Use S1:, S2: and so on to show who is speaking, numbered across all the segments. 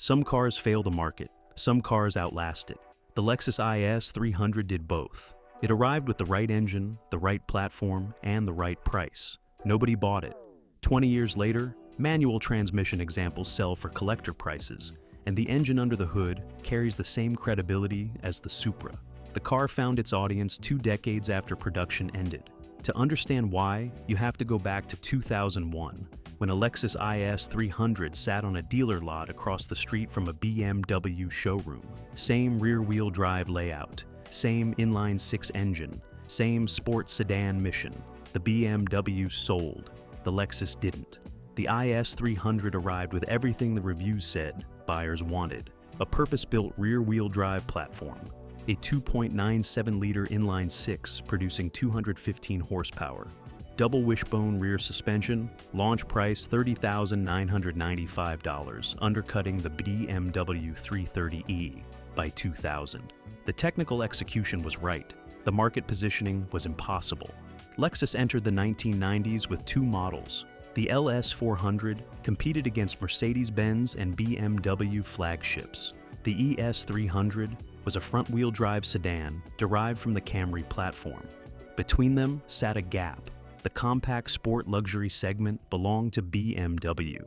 S1: Some cars fail the market, some cars outlast it. The Lexus IS300 did both. It arrived with the right engine, the right platform, and the right price. Nobody bought it. 20 years later, manual transmission examples sell for collector prices, and the engine under the hood carries the same credibility as the Supra. The car found its audience 2 decades after production ended. To understand why, you have to go back to 2001, when a Lexus IS300 sat on a dealer lot across the street from a BMW showroom. Same rear-wheel drive layout, same inline-six engine, same sports sedan mission. The BMW sold, the Lexus didn't. The IS300 arrived with everything the reviews said buyers wanted: a purpose-built rear-wheel drive platform, a 2.97-liter inline-six producing 215 horsepower, double wishbone rear suspension, launch price $30,995, undercutting the BMW 330e by $2,000. The technical execution was right. The market positioning was impossible. Lexus entered the 1990s with 2 models. The LS400 competed against Mercedes-Benz and BMW flagships. The ES300 was a front-wheel drive sedan derived from the Camry platform. Between them sat a gap. The compact sport luxury segment belonged to BMW.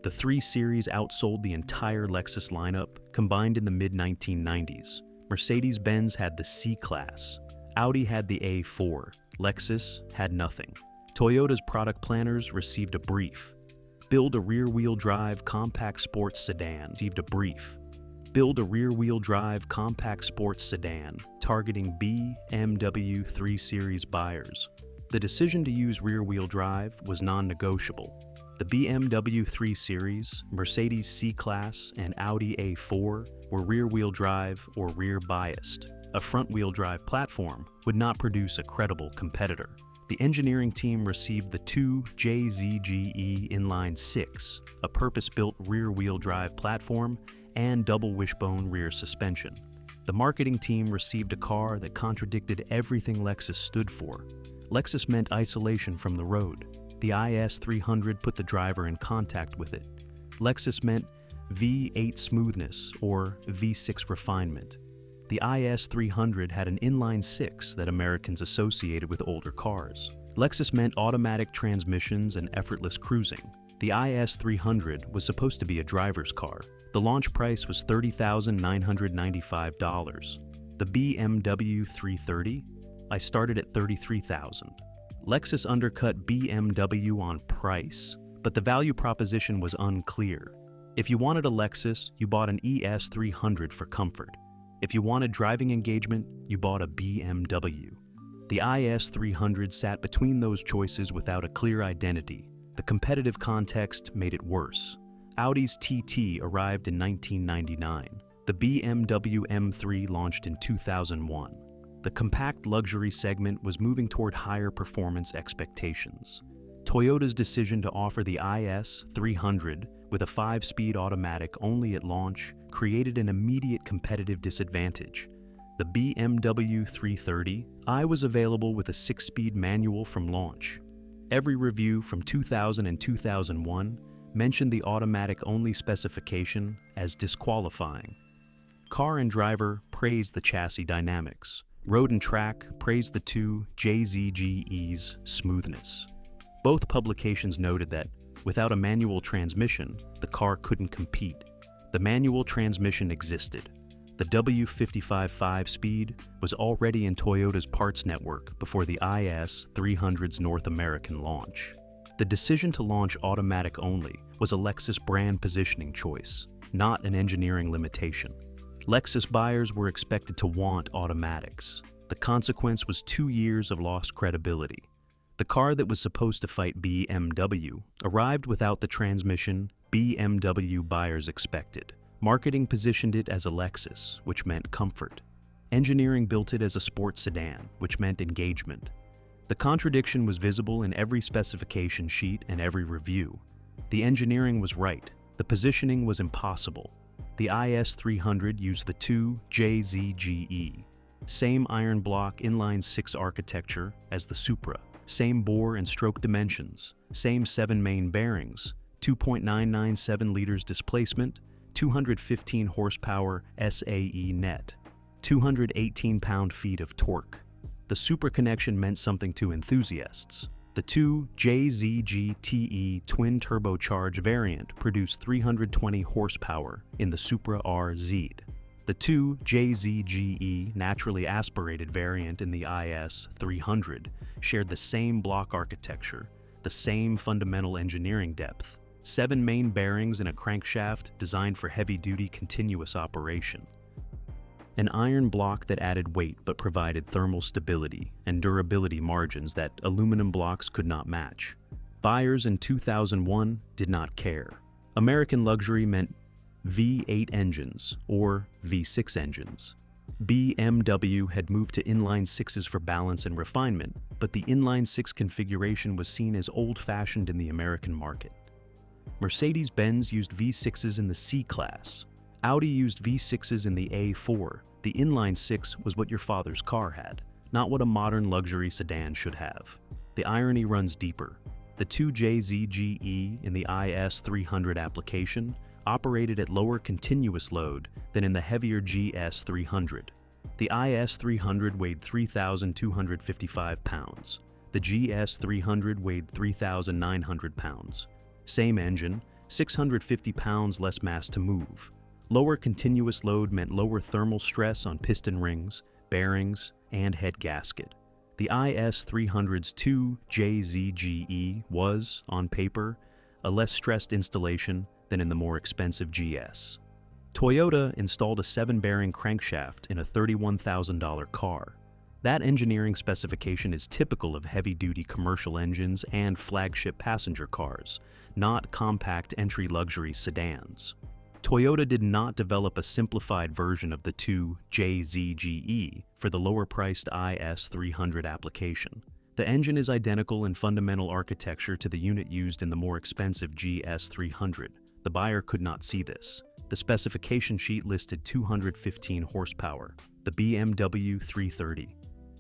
S1: The 3 Series outsold the entire Lexus lineup combined in the mid-1990s. Mercedes-Benz had the C-Class. Audi had the A4. Lexus had nothing. Toyota's product planners received a brief. Build a rear-wheel drive compact sports sedan. Received a brief. Build a rear-wheel drive compact sports sedan targeting BMW 3 Series buyers. The decision to use rear-wheel drive was non-negotiable. The BMW 3 Series, Mercedes C-Class, and Audi A4 were rear-wheel drive or rear-biased. A front-wheel drive platform would not produce a credible competitor. The engineering team received the 2 JZGE inline-six, a purpose-built rear-wheel drive platform, and double wishbone rear suspension. The marketing team received a car that contradicted everything Lexus stood for. Lexus meant isolation from the road. The IS300 put the driver in contact with it. Lexus meant V8 smoothness or V6 refinement. The IS300 had an inline-six that Americans associated with older cars. Lexus meant automatic transmissions and effortless cruising. The IS300 was supposed to be a driver's car. The launch price was $30,995. The BMW 330? I started at $33,000. Lexus undercut BMW on price, but the value proposition was unclear. If you wanted a Lexus, you bought an ES300 for comfort. If you wanted driving engagement, you bought a BMW. The IS300 sat between those choices without a clear identity. The competitive context made it worse. Audi's TT arrived in 1999. The BMW M3 launched in 2001. The compact luxury segment was moving toward higher performance expectations. Toyota's decision to offer the IS300 with a 5-speed automatic only at launch created an immediate competitive disadvantage. The BMW 330i was available with a 6-speed manual from launch. Every review from 2000 and 2001 mentioned the automatic-only specification as disqualifying. Car and Driver praised the chassis dynamics. Road and Track praised the 2 JZGE's smoothness. Both publications noted that, without a manual transmission, the car couldn't compete. The manual transmission existed. The W55 5-speed was already in Toyota's parts network before the IS300's North American launch. The decision to launch automatic only was a Lexus brand positioning choice, not an engineering limitation. Lexus buyers were expected to want automatics. The consequence was 2 years of lost credibility. The car that was supposed to fight BMW arrived without the transmission BMW buyers expected. Marketing positioned it as a Lexus, which meant comfort. Engineering built it as a sports sedan, which meant engagement. The contradiction was visible in every specification sheet and every review. The engineering was right. The positioning was impossible. The IS300 used the 2 JZGE. Same iron block inline-six architecture as the Supra. Same bore and stroke dimensions. Same 7 main bearings. 2.997 liters displacement. 215 horsepower SAE net, 218 pound-feet of torque. The Supra connection meant something to enthusiasts. The 2JZG-TE twin-turbocharged variant produced 320 horsepower in the Supra RZ. The 2JZG-E naturally aspirated variant in the IS300 shared the same block architecture, the same fundamental engineering depth, 7 main bearings in a crankshaft designed for heavy-duty continuous operation. An iron block that added weight but provided thermal stability and durability margins that aluminum blocks could not match. Buyers in 2001 did not care. American luxury meant V8 engines or V6 engines. BMW had moved to inline-sixes for balance and refinement, but the inline-six configuration was seen as old-fashioned in the American market. Mercedes-Benz used V6s in the C-Class. Audi used V6s in the A4. The inline-six was what your father's car had, not what a modern luxury sedan should have. The irony runs deeper. The 2JZG-E in the IS300 application operated at lower continuous load than in the heavier GS300. The IS300 weighed 3,255 pounds. The GS300 weighed 3,900 pounds. Same engine, 650 pounds less mass to move. Lower continuous load meant lower thermal stress on piston rings, bearings, and head gasket. The IS300's 2JZG-E was, on paper, a less stressed installation than in the more expensive GS. Toyota installed a 7-bearing crankshaft in a $31,000 car. That engineering specification is typical of heavy-duty commercial engines and flagship passenger cars, not compact entry luxury sedans. Toyota did not develop a simplified version of the 2JZG-E for the lower-priced IS300 application. The engine is identical in fundamental architecture to the unit used in the more expensive GS300. The buyer could not see this. The specification sheet listed 215 horsepower. The BMW 330.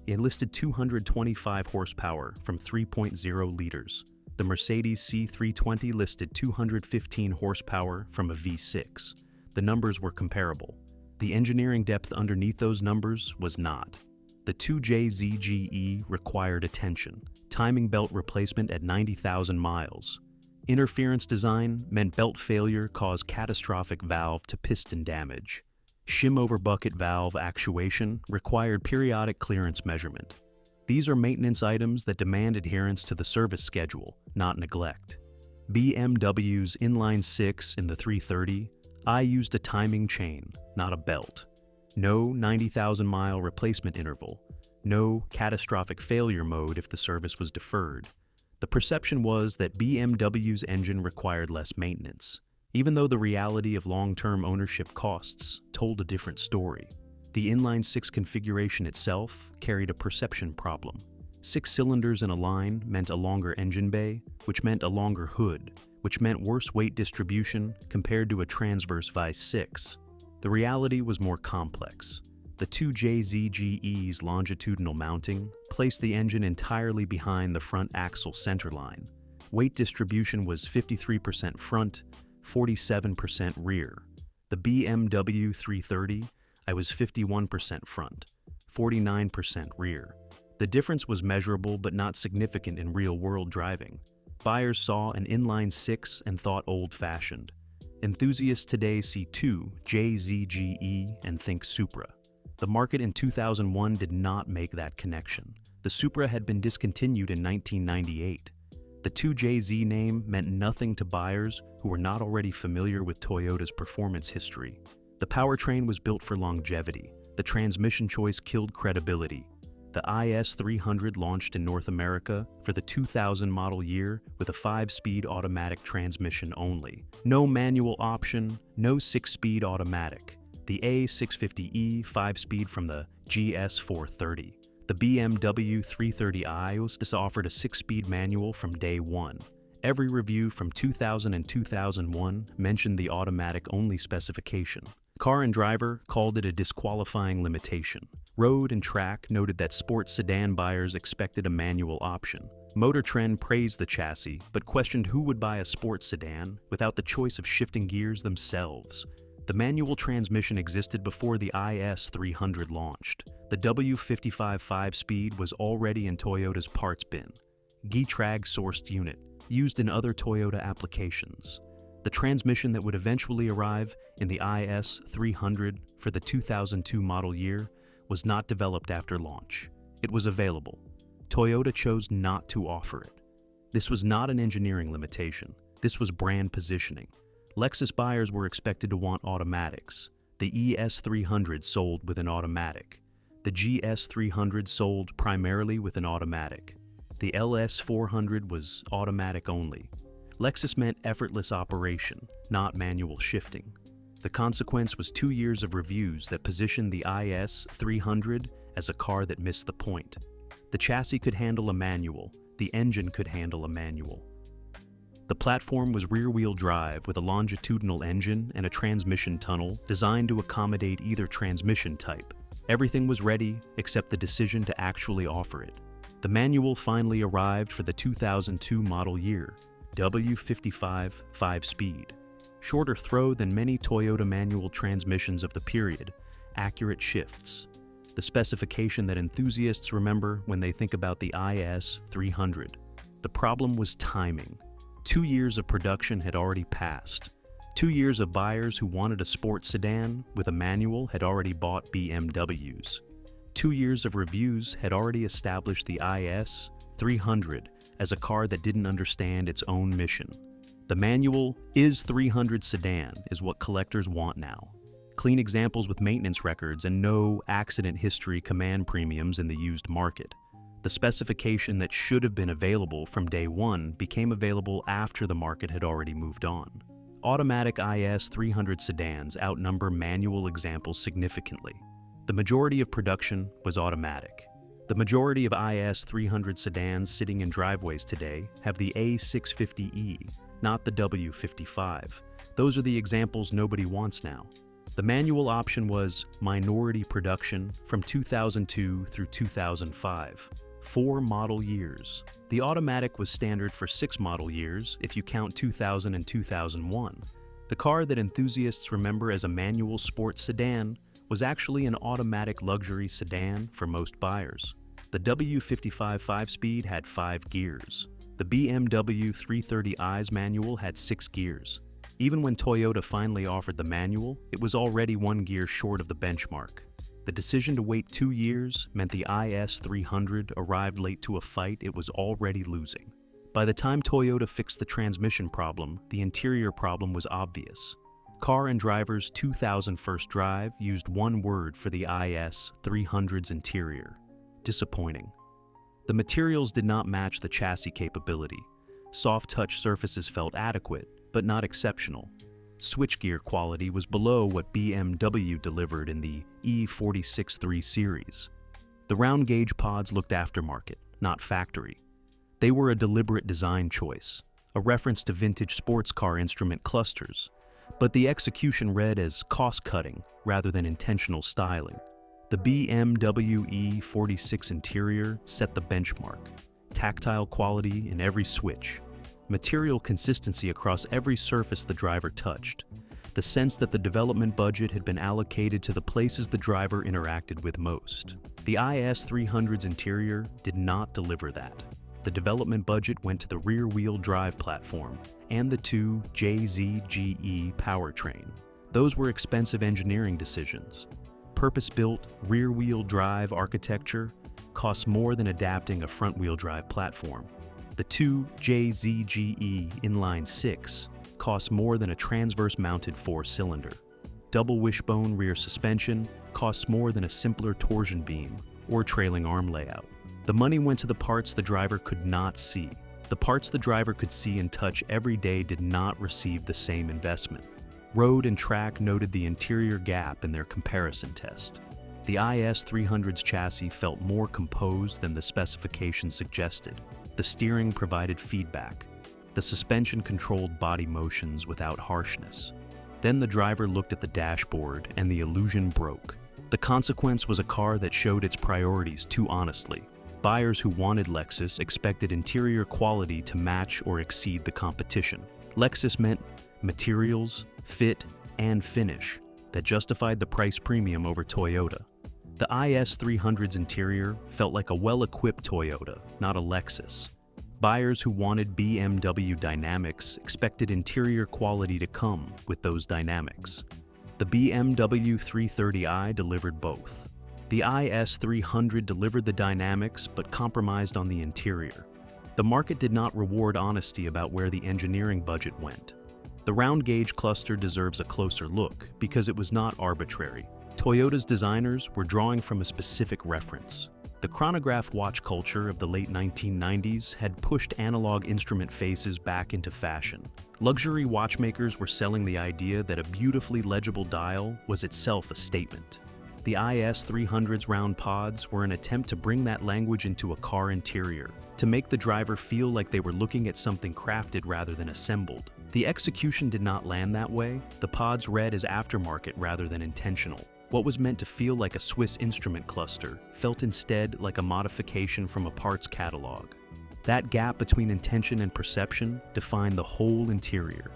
S1: It listed 225 horsepower from 3.0 liters. The Mercedes C320 listed 215 horsepower from a V6. The numbers were comparable. The engineering depth underneath those numbers was not. The 2JZG-E required attention. Timing belt replacement at 90,000 miles. Interference design meant belt failure caused catastrophic valve to piston damage. Shim over bucket valve actuation required periodic clearance measurement. These are maintenance items that demand adherence to the service schedule, not neglect. BMW's inline-six in the 330, I used a timing chain, not a belt. No 90,000-mile replacement interval. No catastrophic failure mode if the service was deferred. The perception was that BMW's engine required less maintenance, even though the reality of long-term ownership costs told a different story. The inline-six configuration itself carried a perception problem. 6 cylinders in a line meant a longer engine bay, which meant a longer hood, which meant worse weight distribution compared to a transverse Vice 6. The reality was more complex. The 2JZG-E's longitudinal mounting placed the engine entirely behind the front axle centerline. Weight distribution was 53% front, 47% rear. The BMW 330, I was 51% front, 49% rear. The difference was measurable but not significant in real-world driving. Buyers saw an inline-six and thought old-fashioned. Enthusiasts today see 2JZG-E and think Supra. The market in 2001 did not make that connection. The Supra had been discontinued in 1998. The 2JZ name meant nothing to buyers who were not already familiar with Toyota's performance history. The powertrain was built for longevity. The transmission choice killed credibility. The IS300 launched in North America for the 2000 model year with a 5-speed automatic transmission only. No manual option, no 6-speed automatic. The A650E 5-speed from the GS430. The BMW 330i offered a 6-speed manual from day one. Every review from 2000 and 2001 mentioned the automatic-only specification. Car and Driver called it a disqualifying limitation. Road and Track noted that sports sedan buyers expected a manual option. Motor Trend praised the chassis, but questioned who would buy a sports sedan without the choice of shifting gears themselves. The manual transmission existed before the IS300 launched. The W55 5-speed was already in Toyota's parts bin. Getrag sourced unit, used in other Toyota applications. The transmission that would eventually arrive in the IS300 for the 2002 model year was not developed after launch. It was available. Toyota chose not to offer it. This was not an engineering limitation. This was brand positioning. Lexus buyers were expected to want automatics. The ES300 sold with an automatic. The GS300 sold primarily with an automatic. The LS400 was automatic only. Lexus meant effortless operation, not manual shifting. The consequence was 2 years of reviews that positioned the IS300 as a car that missed the point. The chassis could handle a manual. The engine could handle a manual. The platform was rear-wheel drive with a longitudinal engine and a transmission tunnel designed to accommodate either transmission type. Everything was ready except the decision to actually offer it. The manual finally arrived for the 2002 model year, W55 5-speed. Shorter throw than many Toyota manual transmissions of the period, accurate shifts. The specification that enthusiasts remember when they think about the IS300. The problem was timing. 2 years of production had already passed. 2 years of buyers who wanted a sports sedan with a manual had already bought BMWs. 2 years of reviews had already established the IS300 as a car that didn't understand its own mission. The manual IS300 sedan is what collectors want now. Clean examples with maintenance records and no accident history command premiums in the used market. The specification that should have been available from day one became available after the market had already moved on. Automatic IS300 sedans outnumber manual examples significantly. The majority of production was automatic. The majority of IS300 sedans sitting in driveways today have the A650E, not the W55. Those are the examples nobody wants now. The manual option was minority production from 2002 through 2005. 4 model years. The automatic was standard for 6 model years if you count 2000 and 2001. The car that enthusiasts remember as a manual sports sedan was actually an automatic luxury sedan for most buyers. The W55 5-speed had 5 gears. The BMW 330i's manual had 6 gears. Even when Toyota finally offered the manual, it was already 1 gear short of the benchmark. The decision to wait 2 years meant the IS300 arrived late to a fight it was already losing. By the time Toyota fixed the transmission problem, the interior problem was obvious. Car and Driver's 2000 first drive used one word for the IS300's interior: disappointing. The materials did not match the chassis capability. Soft touch surfaces felt adequate, but not exceptional. Switchgear quality was below what BMW delivered in the E46 series. The round gauge pods looked aftermarket, not factory. They were a deliberate design choice, a reference to vintage sports car instrument clusters, but the execution read as cost-cutting rather than intentional styling. The BMW E46 interior set the benchmark. Tactile quality in every switch. Material consistency across every surface the driver touched. The sense that the development budget had been allocated to the places the driver interacted with most. The IS300's interior did not deliver that. The development budget went to the rear-wheel drive platform and the 2 JZGE powertrain. Those were expensive engineering decisions. Purpose-built rear-wheel drive architecture costs more than adapting a front-wheel drive platform. The 2 JZGE inline-six costs more than a transverse-mounted 4-cylinder. Double wishbone rear suspension costs more than a simpler torsion beam or trailing arm layout. The money went to the parts the driver could not see. The parts the driver could see and touch every day did not receive the same investment. Road and Track noted the interior gap in their comparison test. The IS300's chassis felt more composed than the specification suggested. The steering provided feedback. The suspension controlled body motions without harshness. Then the driver looked at the dashboard and the illusion broke. The consequence was a car that showed its priorities too honestly. Buyers who wanted Lexus expected interior quality to match or exceed the competition. Lexus meant materials, fit, and finish that justified the price premium over Toyota. The IS300's interior felt like a well-equipped Toyota, not a Lexus. Buyers who wanted BMW dynamics expected interior quality to come with those dynamics. The BMW 330i delivered both. The IS300 delivered the dynamics but compromised on the interior. The market did not reward honesty about where the engineering budget went. The round gauge cluster deserves a closer look because it was not arbitrary. Toyota's designers were drawing from a specific reference. The chronograph watch culture of the late 1990s had pushed analog instrument faces back into fashion. Luxury watchmakers were selling the idea that a beautifully legible dial was itself a statement. The IS300's round pods were an attempt to bring that language into a car interior, to make the driver feel like they were looking at something crafted rather than assembled. The execution did not land that way. The pods read as aftermarket rather than intentional. What was meant to feel like a Swiss instrument cluster felt instead like a modification from a parts catalog. That gap between intention and perception defined the whole interior,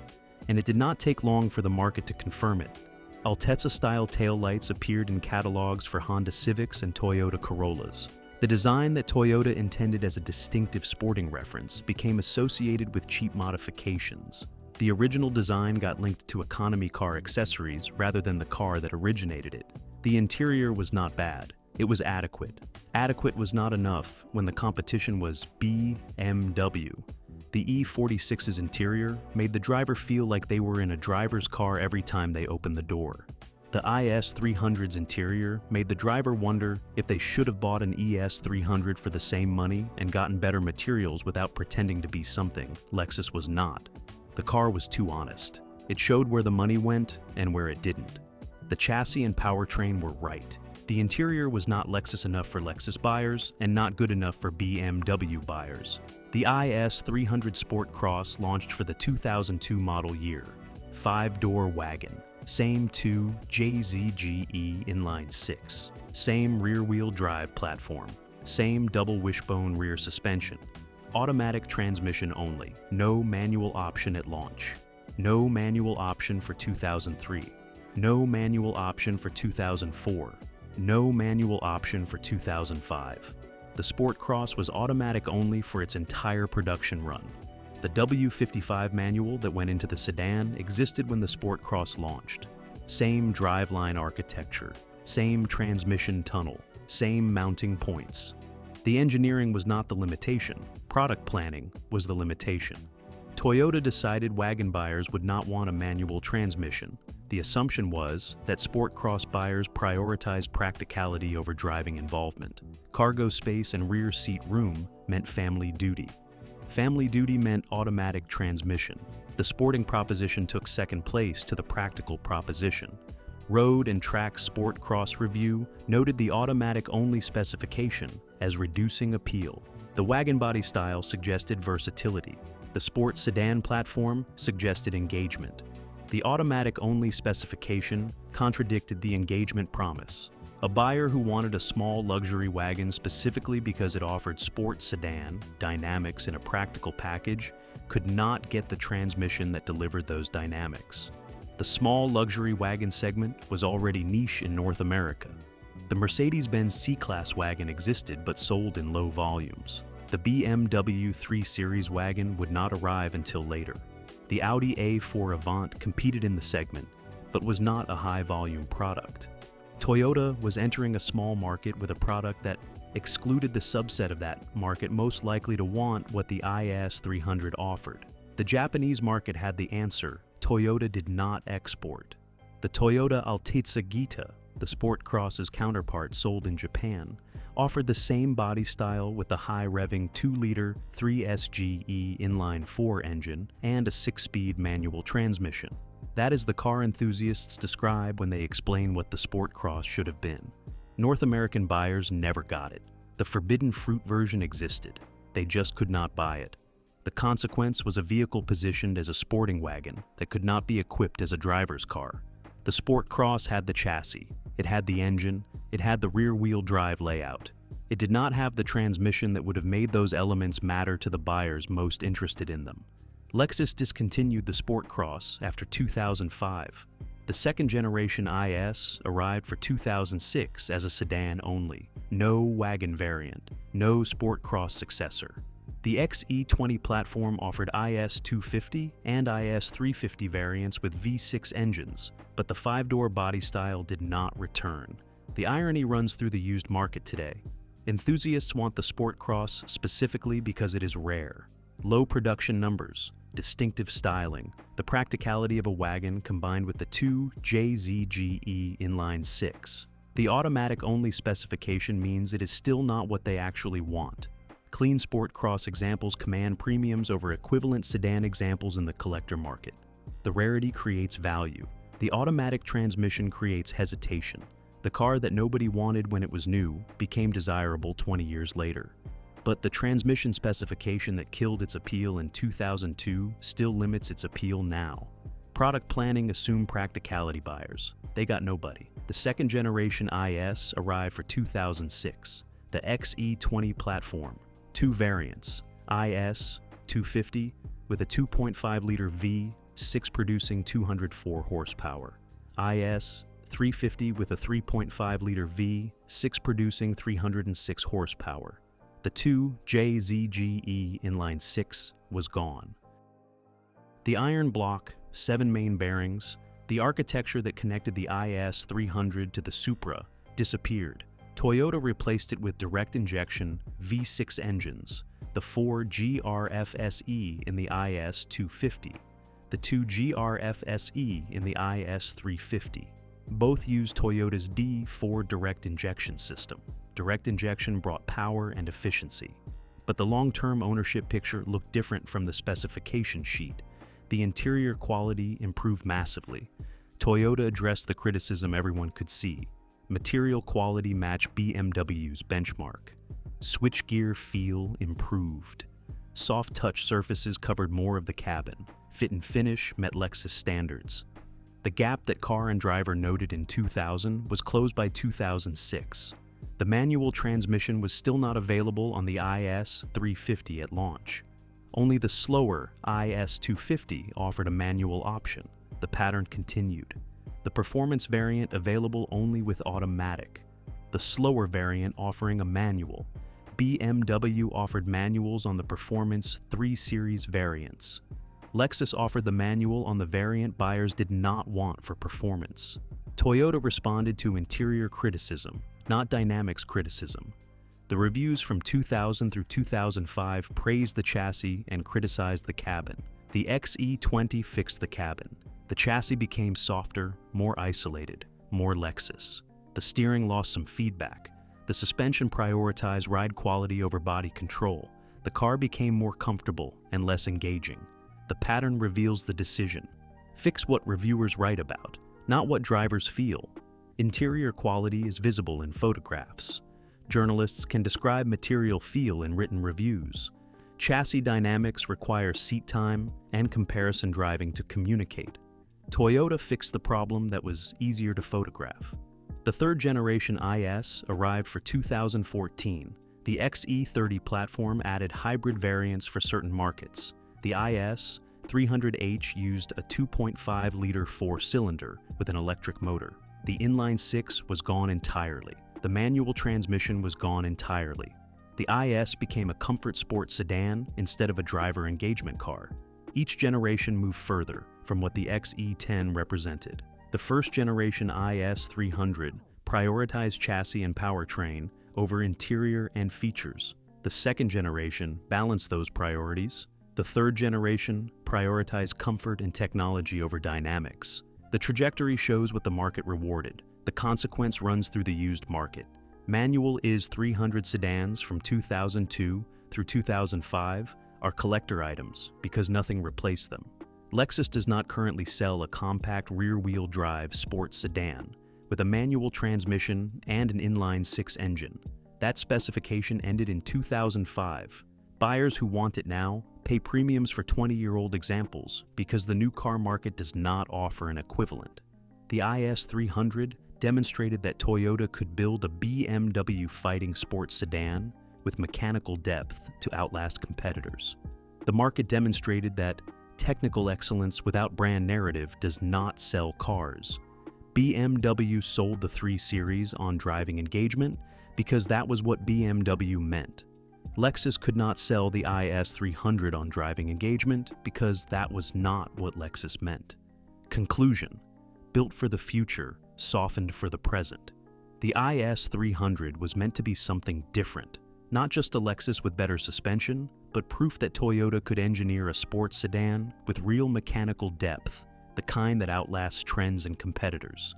S1: and it did not take long for the market to confirm it. Altezza-style taillights appeared in catalogs for Honda Civics and Toyota Corollas. The design that Toyota intended as a distinctive sporting reference became associated with cheap modifications. The original design got linked to economy car accessories rather than the car that originated it. The interior was not bad. It was adequate. Adequate was not enough when the competition was BMW. The E46's interior made the driver feel like they were in a driver's car every time they opened the door. The IS300's interior made the driver wonder if they should have bought an ES300 for the same money and gotten better materials without pretending to be something Lexus was not. The car was too honest. It showed where the money went and where it didn't. The chassis and powertrain were right. The interior was not Lexus enough for Lexus buyers and not good enough for BMW buyers. The IS300 Sportcross launched for the 2002 model year. 5-door wagon. Same 2 JZGE inline-six. Same rear-wheel drive platform. Same double wishbone rear suspension. Automatic transmission only. No manual option at launch. No manual option for 2003. No manual option for 2004. No manual option for 2005. The Sportcross was automatic only for its entire production run. The W55 manual that went into the sedan existed when the Sportcross launched. Same driveline architecture, same transmission tunnel, same mounting points. The engineering was not the limitation. Product planning was the limitation. Toyota decided wagon buyers would not want a manual transmission. The assumption was that Sportcross buyers prioritized practicality over driving involvement. Cargo space and rear seat room meant family duty. Family duty meant automatic transmission. The sporting proposition took second place to the practical proposition. Road and Track Sportcross Review noted the automatic-only specification as reducing appeal. The wagon body style suggested versatility. The sport sedan platform suggested engagement. The automatic-only specification contradicted the engagement promise. A buyer who wanted a small luxury wagon specifically because it offered sport sedan dynamics in a practical package could not get the transmission that delivered those dynamics. The small luxury wagon segment was already niche in North America. The Mercedes-Benz C-Class wagon existed but sold in low volumes. The BMW 3 Series wagon would not arrive until later. The Audi A4 Avant competed in the segment, but was not a high-volume product. Toyota was entering a small market with a product that excluded the subset of that market most likely to want what the IS300 offered. The Japanese market had the answer. Toyota did not export. The Toyota Altezza Gita, the Sportcross's counterpart sold in Japan, offered the same body style with the high-revving 2-liter 3SGE inline-4 engine and a 6-speed manual transmission. That is the car enthusiasts describe when they explain what the Sportcross should have been. North American buyers never got it. The forbidden fruit version existed. They just could not buy it. The consequence was a vehicle positioned as a sporting wagon that could not be equipped as a driver's car. The Sportcross had the chassis, it had the engine, it had the rear-wheel drive layout. It did not have the transmission that would have made those elements matter to the buyers most interested in them. Lexus discontinued the sportcross after 2005. The second-generation IS arrived for 2006 as a sedan only. No wagon variant, no sportcross successor. The XE20 platform offered IS250 and IS350 variants with V6 engines, but the 5-door body style did not return. The irony runs through the used market today. Enthusiasts want the sportcross specifically because it is rare. Low production numbers, distinctive styling, the practicality of a wagon combined with the 2 JZGE inline-six. The automatic-only specification means it is still not what they actually want. Clean sportcross examples command premiums over equivalent sedan examples in the collector market. The rarity creates value. The automatic transmission creates hesitation. The car that nobody wanted when it was new became desirable 20 years later. But the transmission specification that killed its appeal in 2002 still limits its appeal now. Product planning assumed practicality buyers. They got nobody. The second-generation IS arrived for 2006. The XE20 platform. 2 variants, IS 250 with a 2.5-liter V6 producing 204 horsepower, IS 350 with a 3.5-liter V6 producing 306 horsepower. The 2 JZGE inline-six was gone. The iron block, 7 main bearings, the architecture that connected the IS300 to the Supra disappeared. Toyota replaced it with direct injection V6 engines, the 4 GRFSE in the IS250, the 2 GRFSE in the IS350. Both use Toyota's D4 direct injection system. Direct injection brought power and efficiency. But the long-term ownership picture looked different from the specification sheet. The interior quality improved massively. Toyota addressed the criticism everyone could see. Material quality matched BMW's benchmark. Switchgear feel improved. Soft touch surfaces covered more of the cabin. Fit and finish met Lexus standards. The gap that car and driver noted in 2000 was closed by 2006. The manual transmission was still not available on the IS350 at launch. Only the slower IS250 offered a manual option. The pattern continued. The performance variant available only with automatic. The slower variant offering a manual. BMW offered manuals on the Performance 3 Series variants. Lexus offered the manual on the variant buyers did not want for performance. Toyota responded to interior criticism, not dynamics criticism. The reviews from 2000 through 2005 praised the chassis and criticized the cabin. The XE20 fixed the cabin. The chassis became softer, more isolated, more Lexus. The steering lost some feedback. The suspension prioritized ride quality over body control. The car became more comfortable and less engaging. The pattern reveals the decision. Fix what reviewers write about, not what drivers feel. Interior quality is visible in photographs. Journalists can describe material feel in written reviews. Chassis dynamics require seat time and comparison driving to communicate. Toyota fixed the problem that was easier to photograph. The third-generation IS arrived for 2014. The XE30 platform added hybrid variants for certain markets. The IS300H used a 2.5-liter 4-cylinder with an electric motor. The inline-six was gone entirely. The manual transmission was gone entirely. The IS became a comfort sport sedan instead of a driver engagement car. Each generation moved further from what the XE10 represented. The first-generation IS300 prioritized chassis and powertrain over interior and features. The second generation balanced those priorities. The third generation prioritized comfort and technology over dynamics. The trajectory shows what the market rewarded. The consequence runs through the used market. Manual IS300 sedans from 2002 through 2005 are collector items because nothing replaced them. Lexus does not currently sell a compact rear-wheel drive sports sedan with a manual transmission and an inline-six engine. That specification ended in 2005. Buyers who want it now pay premiums for 20-year-old examples because the new car market does not offer an equivalent. The IS300 demonstrated that Toyota could build a BMW fighting sports sedan with mechanical depth to outlast competitors. The market demonstrated that technical excellence without brand narrative does not sell cars. BMW sold the 3 Series on driving engagement because that was what BMW meant. Lexus could not sell the IS300 on driving engagement because that was not what Lexus meant. Conclusion: built for the future, softened for the present. The IS300 was meant to be something different, not just a Lexus with better suspension, but proof that Toyota could engineer a sports sedan with real mechanical depth, the kind that outlasts trends and competitors.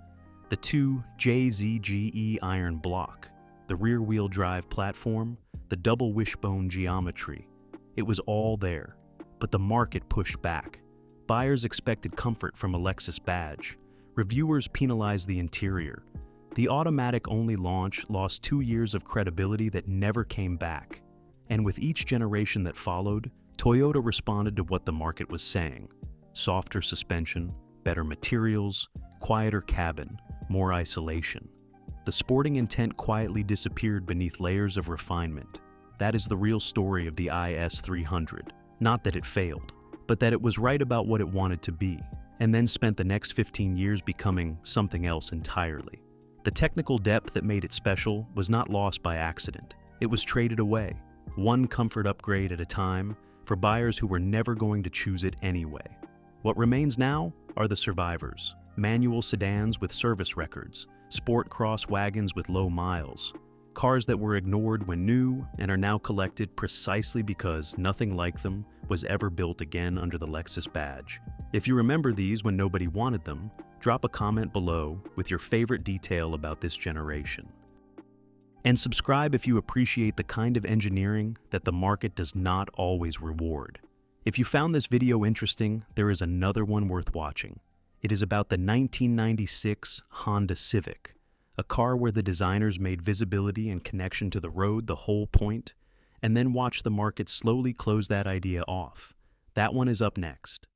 S1: The 2 JZGE iron block, the rear-wheel drive platform, the double wishbone geometry. It was all there, but the market pushed back. Buyers expected comfort from a Lexus badge. Reviewers penalized the interior. The automatic-only launch lost 2 years of credibility that never came back. And with each generation that followed, Toyota responded to what the market was saying. Softer suspension, better materials, quieter cabin, more isolation. The sporting intent quietly disappeared beneath layers of refinement. That is the real story of the IS300. Not that it failed, but that it was right about what it wanted to be, and then spent the next 15 years becoming something else entirely. The technical depth that made it special was not lost by accident. It was traded away, one comfort upgrade at a time, for buyers who were never going to choose it anyway. What remains now are the survivors: manual sedans with service records, sportcross wagons with low miles, cars that were ignored when new and are now collected precisely because nothing like them was ever built again under the Lexus badge. If you remember these when nobody wanted them, drop a comment below with your favorite detail about this generation. And subscribe if you appreciate the kind of engineering that the market does not always reward. If you found this video interesting, there is another one worth watching. It is about the 1996 Honda Civic, a car where the designers made visibility and connection to the road the whole point, and then watched the market slowly close that idea off. That one is up next.